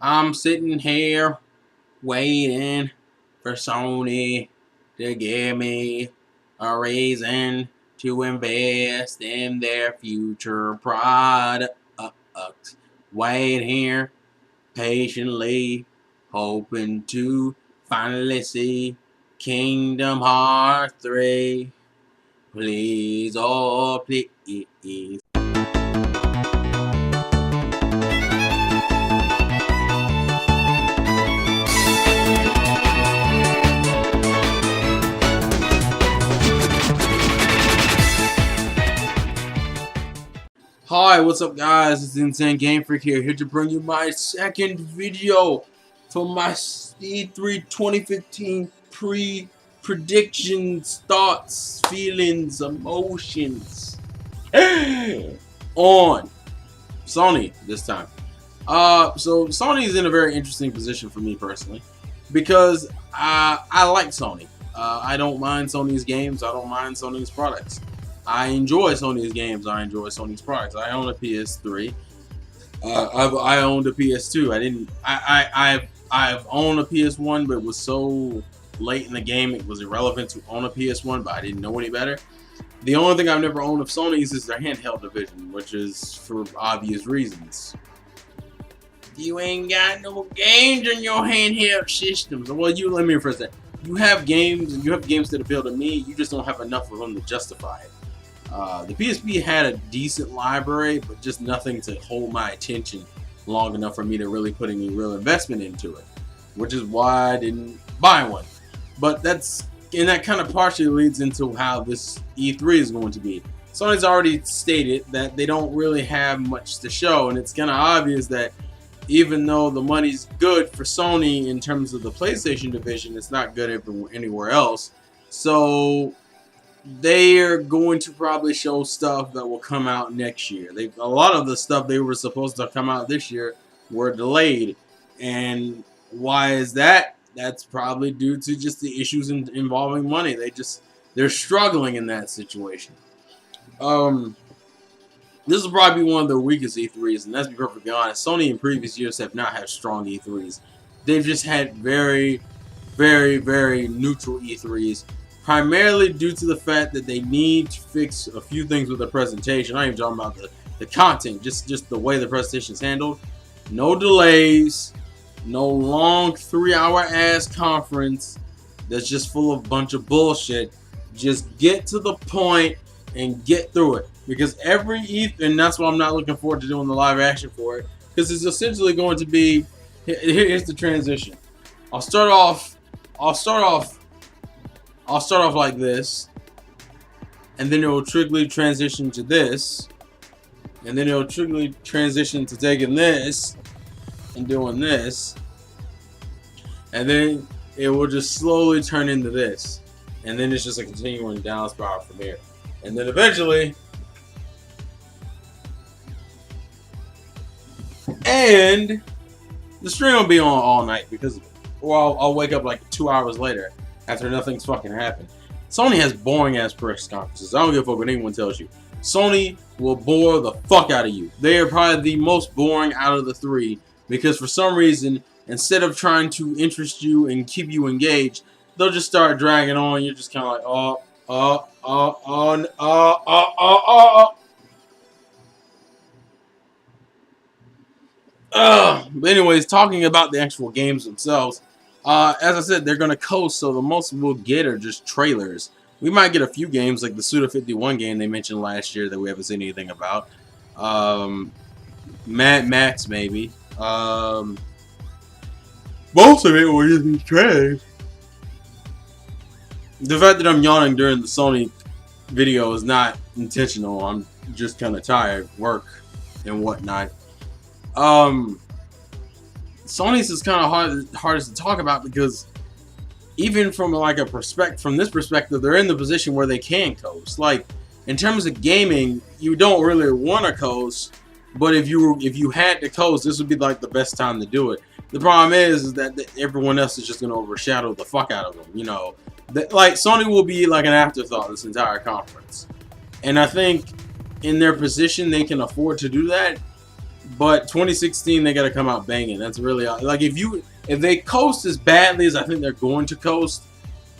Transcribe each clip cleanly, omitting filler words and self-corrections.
I'm sitting here waiting for Sony to give me a reason to invest in their future products. Wait here patiently, hoping to finally see Kingdom Hearts 3. Please, oh please. Hi, what's up guys? It's Insane Game Freak here to bring you my second video for my E3 2015 predictions, thoughts, feelings, emotions on Sony this time. So Sony is in a very interesting position for me personally because I like Sony. I don't mind Sony's games. I don't mind Sony's products. I enjoy Sony's games. I enjoy Sony's products. I own a PS3. I owned a PS2. I didn't. I've owned a PS1, but it was so late in the game it was irrelevant to own a PS1. But I didn't know any better. The only thing I've never owned of Sony's is their handheld division, which is for obvious reasons. You ain't got no games on your handheld systems. Well, you let me rephrase that. You have games, and you have games that appeal to me. You just don't have enough of them to justify it. The PSP had a decent library, but just nothing to hold my attention long enough for me to really put any real investment into it, which is why I didn't buy one. But that kind of partially leads into how this E3 is going to be. Sony's already stated that they don't really have much to show, and it's kind of obvious that even though the money's good for Sony in terms of the PlayStation division, it's not good anywhere else. So they are going to probably show stuff that will come out next year. A lot of the stuff they were supposed to come out this year were delayed. And why is that? That's probably due to just the issues involving money. They're struggling in that situation. This will probably be one of the weakest E3s, and let's be perfectly honest, Sony in previous years have not had strong E3s. They've just had very, very, very neutral E3s. Primarily due to the fact that they need to fix a few things with the presentation. I'm not even talking about the content, just the way the presentation is handled. No delays, no long 3-hour ass conference that's just full of a bunch of bullshit. Just get to the point and get through it. Because every E3, and that's why I'm not looking forward to doing the live action for it, because it's essentially going to be, here's the transition. I'll start off like this, and then it will triggerly transition to this, and then it will triggerly transition to taking this and doing this, and then it will just slowly turn into this, and then it's just a continuing down spiral from here, and then eventually, and the stream will be on all night because, or I'll wake up like 2 hours later after nothing's fucking happened. Sony has boring ass press conferences. I don't give a fuck what anyone tells you. Sony will bore the fuck out of you. They are probably the most boring out of the three because for some reason, instead of trying to interest you and keep you engaged, they'll just start dragging on. You're just kind of like, But anyways, talking about the actual games themselves, as I said, they're going to coast, so the most we'll get are just trailers. We might get a few games, like the Suda 51 game they mentioned last year that we haven't seen anything about. Mad Max, maybe. Most of it will just be trailers. The fact that I'm yawning during the Sony video is not intentional. I'm just kind of tired, work and whatnot. Sony's is kind of hardest to talk about because even from like from this perspective, they're in the position where they can coast. Like in terms of gaming, you don't really want to coast, but if you had to coast, this would be like the best time to do it. The problem is that everyone else is just going to overshadow the fuck out of them. You know, like Sony will be like an afterthought this entire conference, and I think in their position they can afford to do that. But 2016, they got to come out banging. That's really like if they coast as badly as I think they're going to coast,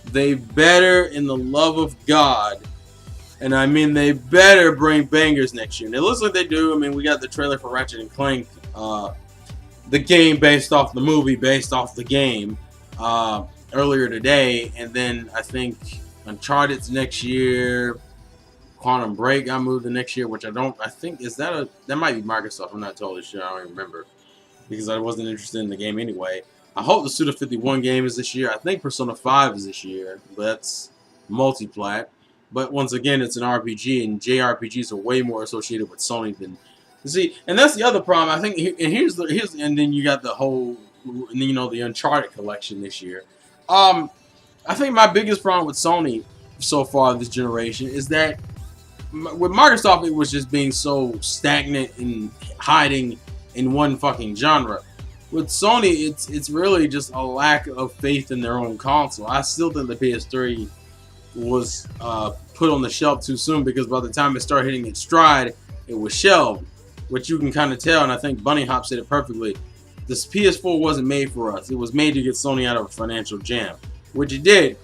they better, in the love of God, and I mean they better bring bangers next year. And it looks like they do. I mean, we got the trailer for Ratchet and Clank, the game based off the movie, based off the game, earlier today, and then I think Uncharted's next year. Quantum Break got moved to next year, which I think that might be Microsoft. I'm not totally sure. I don't even remember because I wasn't interested in the game anyway. I hope the Suda 51 game is this year. I think Persona 5 is this year, but that's multi-plat. But once again, it's an RPG, and JRPGs are way more associated with Sony than see. And that's the other problem. I think, and then you got the whole, the Uncharted collection this year. I think my biggest problem with Sony so far this generation is that with Microsoft, it was just being so stagnant and hiding in one fucking genre. With Sony, it's really just a lack of faith in their own console. I still think the PS3 was put on the shelf too soon because by the time it started hitting its stride, it was shelved, which you can kind of tell. And I think Bunny Hop said it perfectly. This PS4 wasn't made for us. It was made to get Sony out of a financial jam, which it did.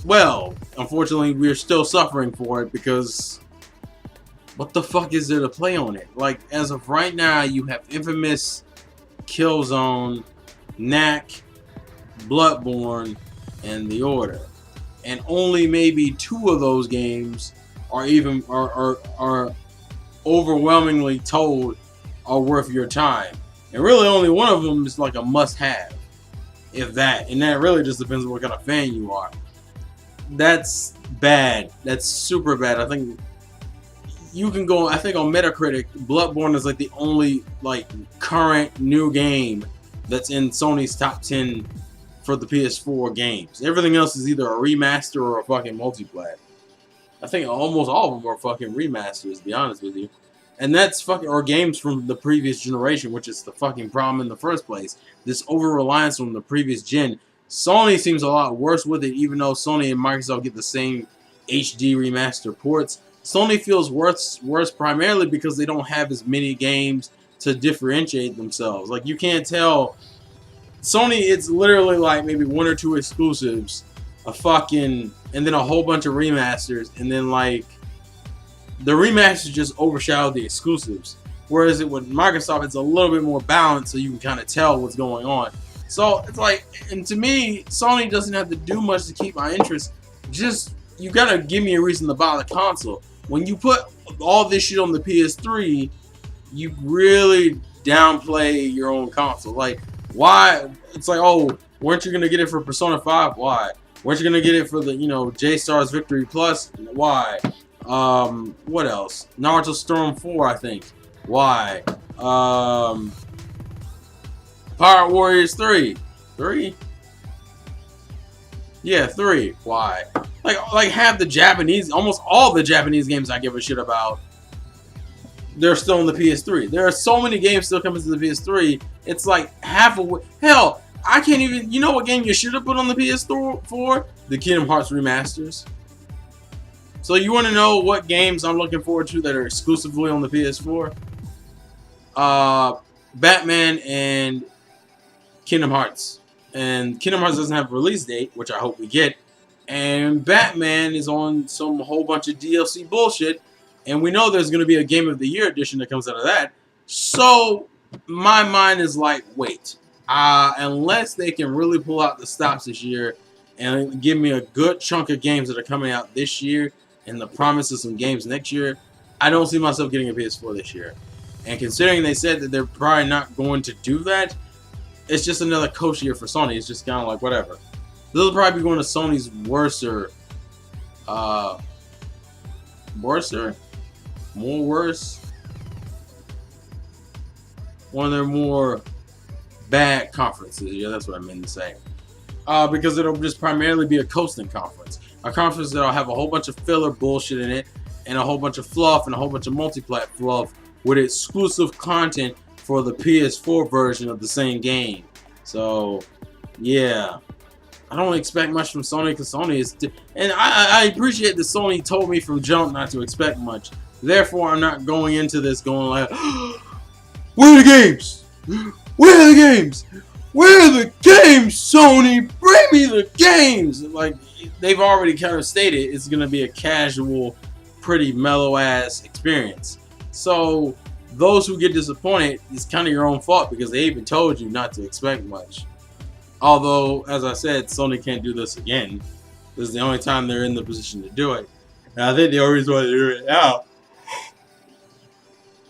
Well, unfortunately, we're still suffering for it because what the fuck is there to play on it? Like, as of right now, you have Infamous, Killzone, Knack, Bloodborne, and The Order. And only maybe 2 of those games are overwhelmingly told are worth your time. And really only one of them is like a must-have, if that. And that really just depends on what kind of fan you are. That's bad. That's super bad. I think you can go, I think on Metacritic, Bloodborne is like the only like current new game that's in Sony's top 10 for the PS4 games. Everything else is either a remaster or a fucking multiplat. I think almost all of them are fucking remasters, to be honest with you. And that's fucking, or games from the previous generation, which is the fucking problem in the first place. This over-reliance on the previous gen. Sony seems a lot worse with it, even though Sony and Microsoft get the same HD remaster ports. Sony feels worse primarily because they don't have as many games to differentiate themselves. Like, you can't tell. Sony, it's literally like maybe 1 or 2 exclusives, and then a whole bunch of remasters, and then like the remasters just overshadow the exclusives. Whereas with Microsoft, it's a little bit more balanced, so you can kind of tell what's going on. So it's like, and to me, Sony doesn't have to do much to keep my interest. Just, you gotta give me a reason to buy the console. When you put all this shit on the PS3, you really downplay your own console. Like, why? It's like, oh, weren't you gonna get it for Persona 5? Why? Weren't you gonna get it for the, J-Stars Victory Plus? Why? What else? Naruto Storm 4, I think. Why? Pirate Warriors 3. 3? Yeah, 3. Why? Like half the Japanese, almost all the Japanese games I give a shit about, they're still on the PS3. There are so many games still coming to the PS3. It's like half of hell, I can't even, you know what game you should have put on the PS4? The Kingdom Hearts remasters. So you want to know what games I'm looking forward to that are exclusively on the PS4? Batman and Kingdom Hearts. And Kingdom Hearts doesn't have a release date, which I hope we get. And Batman is on some whole bunch of DLC bullshit. And we know there's going to be a Game of the Year edition that comes out of that. So my mind is like, wait. Unless they can really pull out the stops this year and give me a good chunk of games that are coming out this year and the promise of some games next year, I don't see myself getting a PS4 this year. And considering they said that they're probably not going to do that, it's just another coach year for Sony. It's just kind of like, whatever. This will probably be going to Sony's worser, one of their more bad conferences. Yeah, that's what I meant to say. Because it'll just primarily be a coasting conference. A conference that'll have a whole bunch of filler bullshit in it, and a whole bunch of fluff, and a whole bunch of multi-plat fluff with exclusive content for the PS4 version of the same game. So, yeah. I don't expect much from Sony because Sony is... And I appreciate that Sony told me from jump not to expect much. Therefore, I'm not going into this going like... Where are the games? Where are the games? Where are the games, Sony? Bring me the games! Like, they've already kind of stated it's going to be a casual, pretty mellow-ass experience. So, those who get disappointed, it's kind of your own fault because they even told you not to expect much. Although, as I said, Sony can't do this again. This is the only time they're in the position to do it. And I think the only reason why they do it now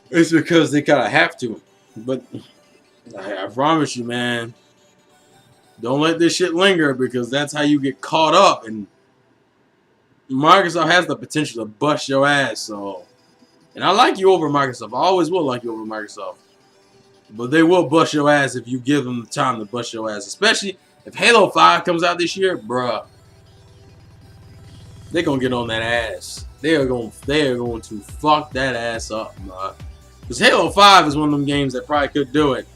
is because they kind of have to. But I promise you, man, don't let this shit linger because that's how you get caught up. And Microsoft has the potential to bust your ass. So, and I like you over Microsoft. I always will like you over Microsoft. But they will bust your ass if you give them the time to bust your ass. Especially if Halo 5 comes out this year, bruh. They're going to get on that ass. They are going to fuck that ass up, bruh. Because Halo 5 is one of them games that probably could do it.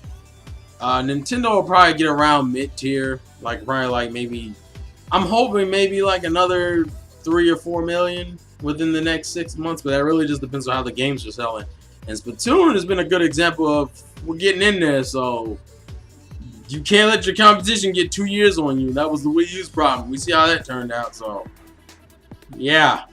Nintendo will probably get around mid-tier. Like, probably like maybe... I'm hoping maybe like another 3 or 4 million within the next 6 months. But that really just depends on how the games are selling. And Splatoon has been a good example of we're getting in there, so you can't let your competition get 2 years on you. That was the Wii U's problem. We see how that turned out, so yeah,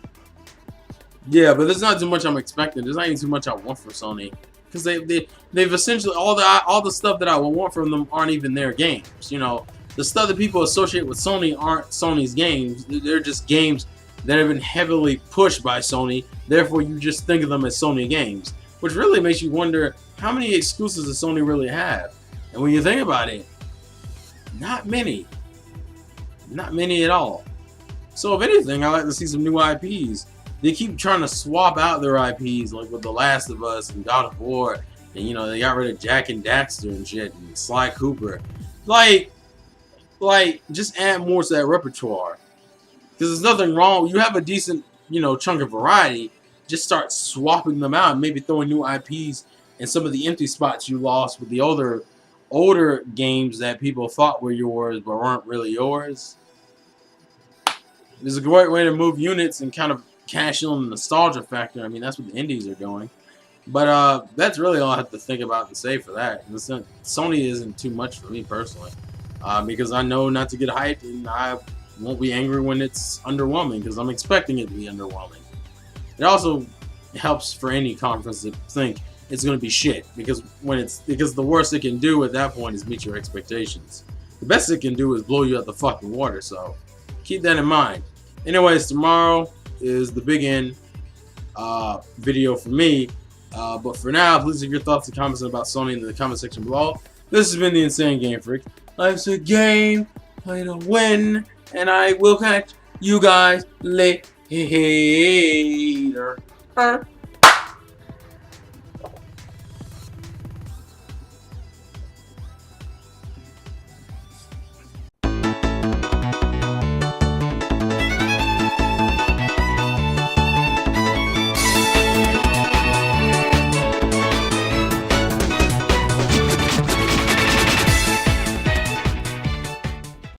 but there's not too much I'm expecting. There's not even too much I want from Sony because they've essentially all the stuff that I would want from them aren't even their games. You know, the stuff that people associate with Sony aren't Sony's games. They're just games that have been heavily pushed by Sony. Therefore, you just think of them as Sony games. Which really makes you wonder how many exclusives does Sony really have? And when you think about it, not many. Not many at all. So if anything, I like to see some new IPs. They keep trying to swap out their IPs, like with The Last of Us and God of War. And, you know, they got rid of Jack and Daxter and shit and Sly Cooper. Like, just add more to that repertoire. Because there's nothing wrong. You have a decent, you know, chunk of variety. Just start swapping them out and maybe throwing new IPs in some of the empty spots you lost with the older games that people thought were yours but weren't really yours. It's a great way to move units and kind of cash in on the nostalgia factor. I mean, that's what the indies are doing. But that's really all I have to think about and say for that. Sony isn't too much for me personally because I know not to get hyped and I won't be angry when it's underwhelming because I'm expecting it to be underwhelming. It also helps for any conference to think it's going to be shit because the worst it can do at that point is meet your expectations. The best it can do is blow you out the fucking water. So keep that in mind. Anyways, tomorrow is the big end video for me. But for now, please leave your thoughts and comments about Sony in the comment section below. This has been the Insane Game Freak. Life's a game, play to win, and I will catch you guys later.